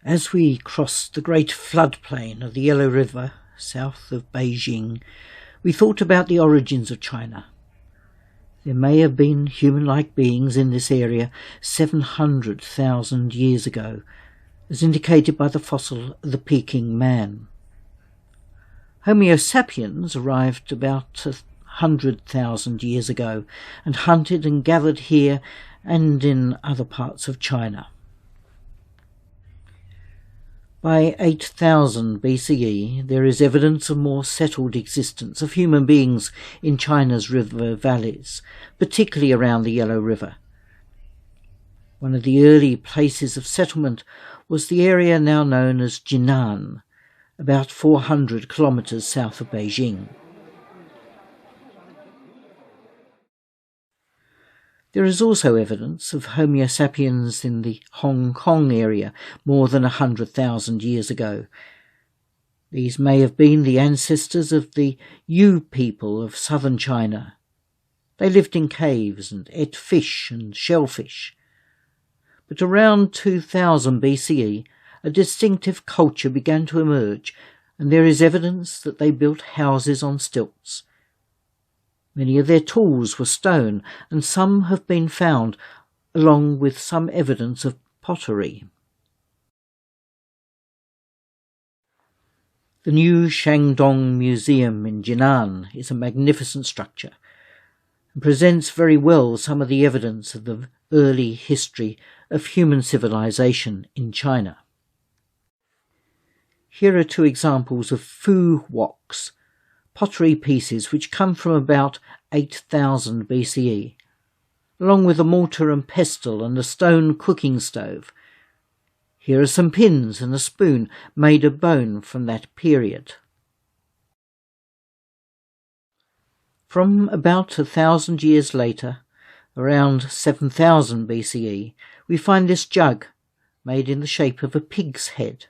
As we crossed the great floodplain of the Yellow River, south of Beijing, we thought about the origins of China. There may have been human-like beings in this area 700,000 years ago, as indicated by the fossil of the Peking man. Homo sapiens arrived about 100,000 years ago and hunted and gathered here and in other parts of China. By 8000 BCE, there is evidence of more settled existence of human beings in China's river valleys, particularly around the Yellow River. One of the early places of settlement was the area now known as Jinan, about 400 kilometers south of Beijing. There is also evidence of Homo sapiens in the Hong Kong area more than 100,000 years ago. These may have been the ancestors of the Yu people of southern China. They lived in caves and ate fish and shellfish. But around 2000 BCE, a distinctive culture began to emerge, and there is evidence that they built houses on stilts. Many of their tools were stone, and some have been found, along with some evidence of pottery. The new Shangdong Museum in Jinan is a magnificent structure and presents very well some of the evidence of the early history of human civilization in China. Here are two examples of fu woks, pottery pieces which come from about 8000 BCE, along with a mortar and pestle and a stone cooking stove. Here are some pins and a spoon made of bone from that period. From about 1,000 years later, around 7000 BCE, we find this jug made in the shape of a pig's head.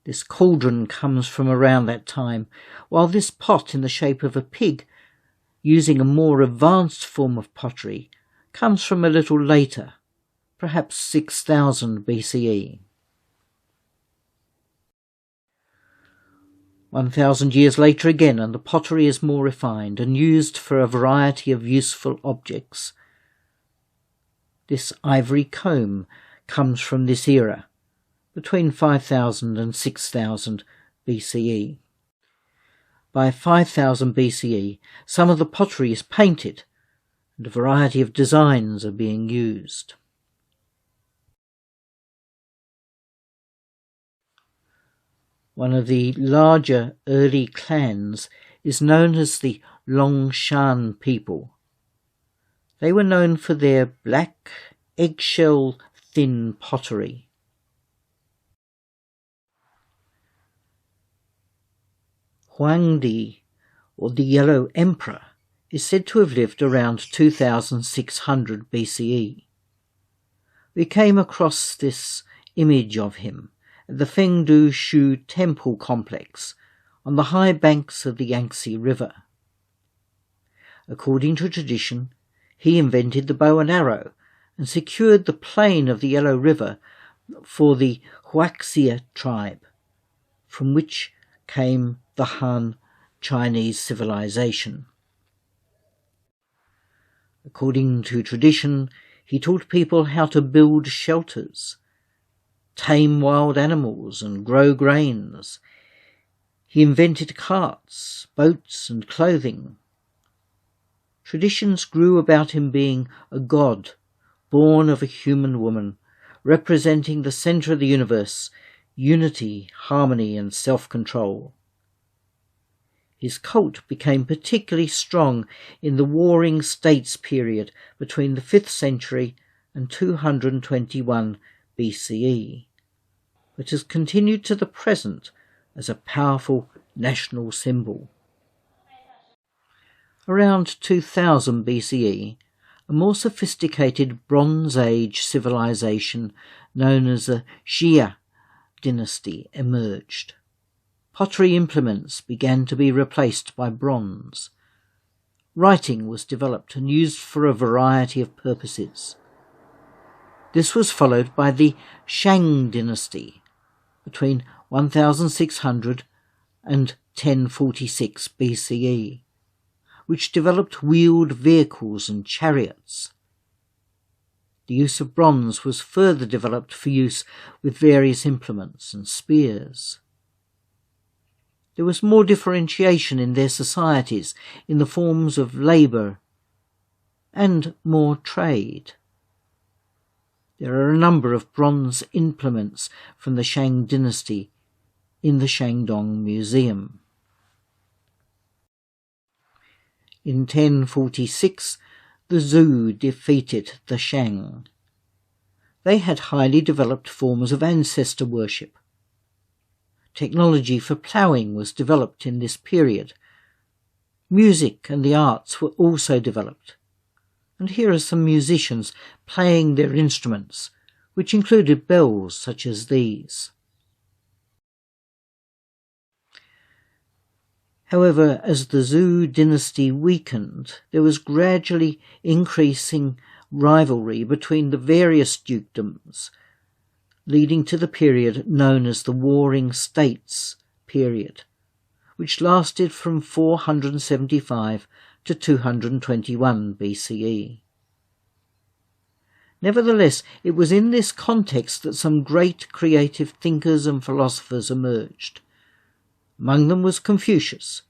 This cauldron comes from around that time, while this pot in the shape of a pig, using a more advanced form of pottery, comes from a little later, perhaps 6000 BCE. 1,000 years later again, and the pottery is more refined and used for a variety of useful objects. This ivory comb comes from this era, between 5000 and 6000 BCE. By 5000 BCE, some of the pottery is painted, and a variety of designs are being used. One of the larger early clans is known as the Longshan people. They were known for their black, eggshell thin pottery. Huangdi, or the Yellow Emperor, is said to have lived around 2600 BCE. We came across this image of him at the Fengdu Shu temple complex on the high banks of the Yangtze River. According to tradition, he invented the bow and arrow and secured the plain of the Yellow River for the Huaxia tribe, from which came the Han Chinese civilization. According to tradition, he taught people how to build shelters, tame wild animals and grow grains. He invented carts, boats and clothing. Traditions grew about him being a god, born of a human woman, representing the centre of the universe, unity, harmony and self-control. His cult became particularly strong in the Warring States period between the 5th century and 221 BCE, but has continued to the present as a powerful national symbol. Around 2000 BCE, a more sophisticated Bronze Age civilization known as the Xia dynasty emerged. Pottery implements began to be replaced by bronze. Writing was developed and used for a variety of purposes. This was followed by the Shang dynasty between 1600 and 1046 BCE, which developed wheeled vehicles and chariots. The use of bronze was further developed for use with various implements and spears. There was more differentiation in their societies in the forms of labour and more trade. There are a number of bronze implements from the Shang dynasty in the Shangdong Museum. In 1046, the Zhou defeated the Shang. They had highly developed forms of ancestor worship. Technology for ploughing was developed in this period. Music and the arts were also developed. And here are some musicians playing their instruments, which included bells such as these. However, as the Zhou dynasty weakened, there was gradually increasing rivalry between the various dukedoms, leading to the period known as the Warring States period, which lasted from 475 to 221 BCE. Nevertheless, it was in this context that some great creative thinkers and philosophers emerged. Among them was Confucius,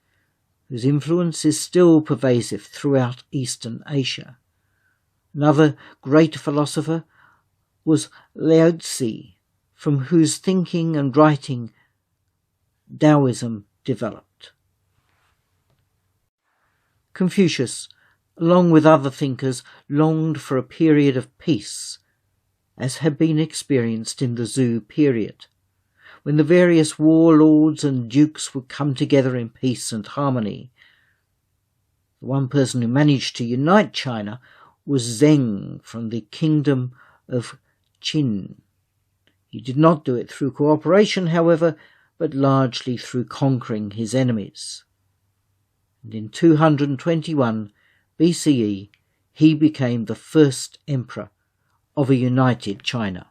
whose influence is still pervasive throughout Eastern Asia. Another great philosopher was Lao Tzu, from whose thinking and writing Taoism developed. Confucius, along with other thinkers, longed for a period of peace, as had been experienced in the Zhou period, when the various warlords and dukes would come together in peace and harmony. The one person who managed to unite China was Zheng from the kingdom of Qin. He did not do it through cooperation, however, but largely through conquering his enemies. And in 221 BCE, he became the first emperor of a united China.